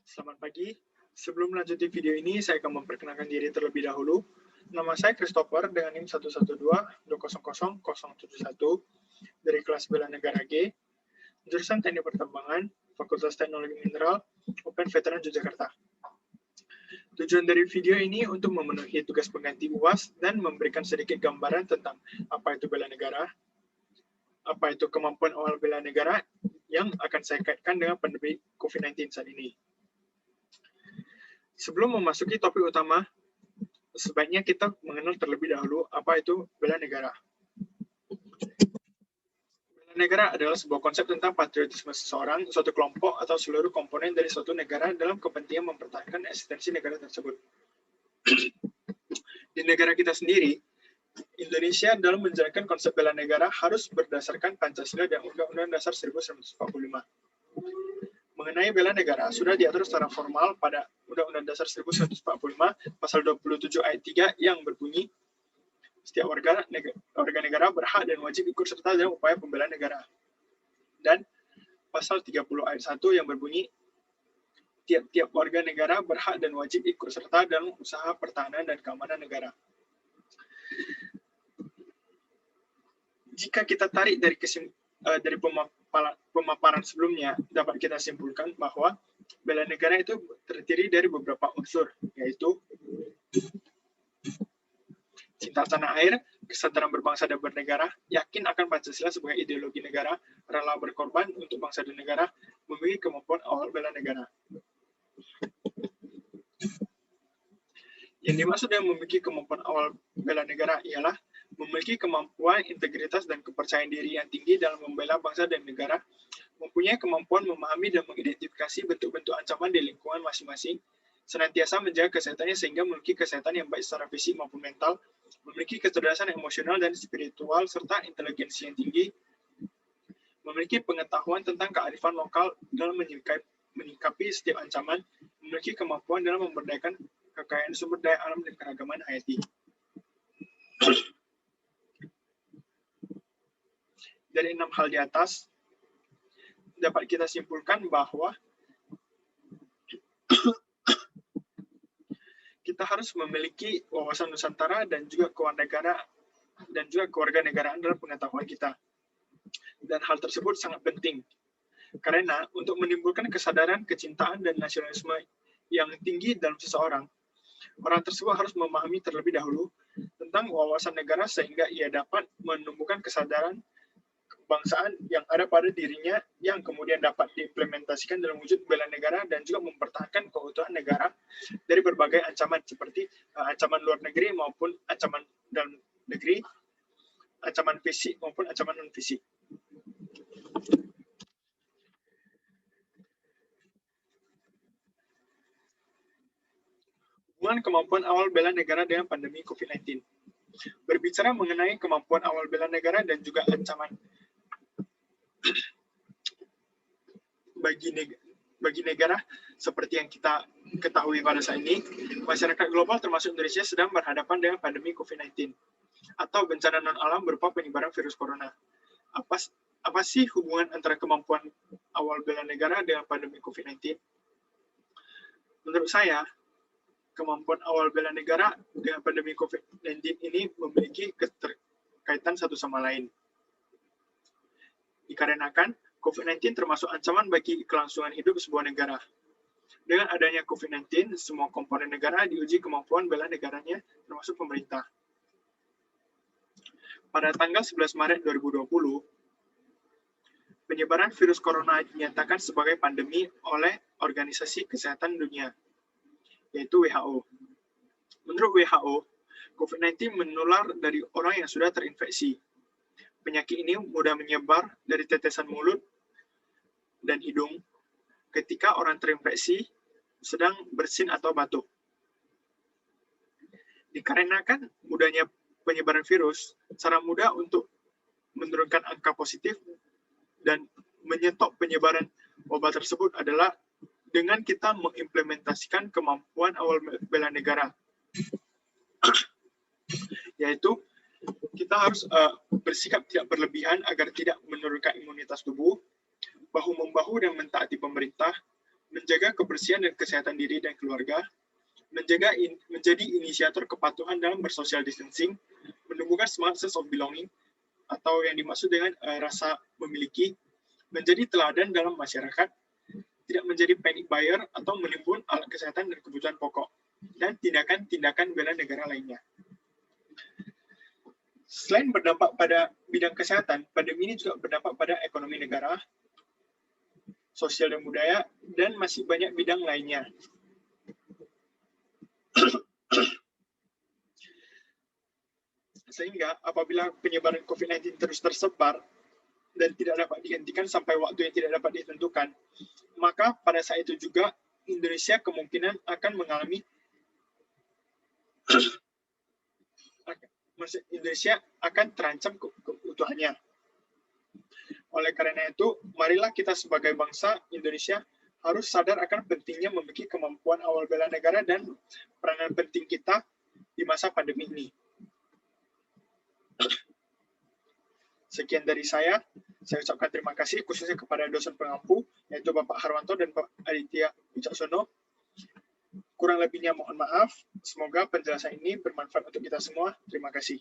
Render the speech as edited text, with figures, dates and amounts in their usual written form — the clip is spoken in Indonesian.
Selamat pagi. Sebelum melanjuti video ini, saya akan memperkenalkan diri terlebih dahulu. Nama saya Christopher dengan NIM 112200071 dari kelas Bela Negara G, jurusan Teknik Pertambangan, Fakultas Teknologi Mineral, UPN Veteran Yogyakarta. Tujuan dari video ini untuk memenuhi tugas pengganti UAS dan memberikan sedikit gambaran tentang apa itu bela negara, apa itu kemampuan awal bela negara yang akan saya kaitkan dengan pandemi COVID-19 saat ini. Sebelum memasuki topik utama, sebaiknya kita mengenal terlebih dahulu apa itu bela negara. Bela negara adalah sebuah konsep tentang patriotisme seseorang, suatu kelompok, atau seluruh komponen dari suatu negara dalam kepentingan mempertahankan eksistensi negara tersebut. Di negara kita sendiri, Indonesia dalam menjalankan konsep bela negara harus berdasarkan Pancasila dan Undang-Undang Dasar 1945. Mengenai bela negara sudah diatur secara formal pada Undang-Undang Dasar 1945 pasal 27 ayat 3 yang berbunyi setiap warga negara berhak dan wajib ikut serta dalam upaya pembelaan negara. Dan pasal 30 ayat 1 yang berbunyi tiap-tiap warga negara berhak dan wajib ikut serta dalam usaha pertahanan dan keamanan negara. Jika kita tarik dari pemaparan sebelumnya, dapat kita simpulkan bahwa bela negara itu terdiri dari beberapa unsur, yaitu cinta tanah air, kesadaran berbangsa dan bernegara, yakin akan Pancasila sebagai ideologi negara, rela berkorban untuk bangsa dan negara, memiliki kemampuan awal bela negara. Yang dimaksud dengan memiliki kemampuan awal bela negara ialah memiliki kemampuan, integritas, dan kepercayaan diri yang tinggi dalam membela bangsa dan negara, mempunyai kemampuan memahami dan mengidentifikasi bentuk-bentuk ancaman di lingkungan masing-masing, senantiasa menjaga kesehatannya sehingga memiliki kesehatan yang baik secara fisik maupun mental, memiliki kecerdasan emosional dan spiritual, serta inteligensi yang tinggi, memiliki pengetahuan tentang kearifan lokal dalam menyikapi setiap ancaman, memiliki kemampuan dalam memberdayakan kekayaan sumber daya alam dan keragaman hayati. Dari 6 hal di atas, dapat kita simpulkan bahwa kita harus memiliki wawasan Nusantara dan juga kewarganegaraan dalam pengetahuan kita. Dan hal tersebut sangat penting, karena untuk menimbulkan kesadaran, kecintaan, dan nasionalisme yang tinggi dalam seseorang, orang tersebut harus memahami terlebih dahulu tentang wawasan negara sehingga ia dapat menumbuhkan kesadaran kebangsaan yang ada pada dirinya yang kemudian dapat diimplementasikan dalam wujud bela negara dan juga mempertahankan keutuhan negara dari berbagai ancaman seperti ancaman luar negeri maupun ancaman dalam negeri, ancaman fisik maupun ancaman non-fisik. Hubungan kemampuan awal bela negara dengan pandemi COVID-19. Berbicara mengenai kemampuan awal bela negara dan juga ancaman bagi negara seperti yang kita ketahui pada saat ini, masyarakat global termasuk Indonesia sedang berhadapan dengan pandemi COVID-19 atau bencana non-alam berupa penyebaran virus corona. Apa sih hubungan antara kemampuan awal bela negara dengan pandemi COVID-19? Menurut saya, kemampuan awal bela negara dengan pandemi COVID-19 ini memiliki keterkaitan satu sama lain. Dikarenakan COVID-19 termasuk ancaman bagi kelangsungan hidup sebuah negara. Dengan adanya COVID-19, semua komponen negara diuji kemampuan bela negaranya, termasuk pemerintah. Pada tanggal 11 Maret 2020, penyebaran virus corona dinyatakan sebagai pandemi oleh Organisasi Kesehatan Dunia, yaitu WHO. Menurut WHO, COVID-19 menular dari orang yang sudah terinfeksi. Penyakit ini mudah menyebar dari tetesan mulut dan hidung ketika orang terinfeksi sedang bersin atau batuk. Dikarenakan mudahnya penyebaran virus, cara mudah untuk menurunkan angka positif dan menyetop penyebaran wabah tersebut adalah dengan kita mengimplementasikan kemampuan awal bela negara, yaitu kita harus bersikap tidak berlebihan agar tidak menurunkan imunitas tubuh, bahu-membahu dan mentaati pemerintah, menjaga kebersihan dan kesehatan diri dan keluarga, menjadi inisiator kepatuhan dalam bersosial distancing, menumbuhkan semangat sense of belonging, atau yang dimaksud dengan rasa memiliki, menjadi teladan dalam masyarakat, tidak menjadi panic buyer atau menimbun alat kesehatan dan kebutuhan pokok, dan tindakan-tindakan bela negara lainnya. Selain berdampak pada bidang kesehatan, pandemi ini juga berdampak pada ekonomi negara, sosial dan budaya, dan masih banyak bidang lainnya. Sehingga apabila penyebaran COVID-19 terus tersebar dan tidak dapat dihentikan sampai waktu yang tidak dapat ditentukan, maka pada saat itu juga Indonesia kemungkinan akan mengalami Indonesia akan terancam keutuhannya. Oleh karena itu, marilah kita sebagai bangsa Indonesia harus sadar akan pentingnya memiliki kemampuan awal bela negara dan peranan penting kita di masa pandemi ini. Sekian dari saya ucapkan terima kasih khususnya kepada dosen pengampu, yaitu Bapak Harwanto dan Pak Aditya Wicaksono. Kurang lebihnya mohon maaf. Semoga penjelasan ini bermanfaat untuk kita semua. Terima kasih.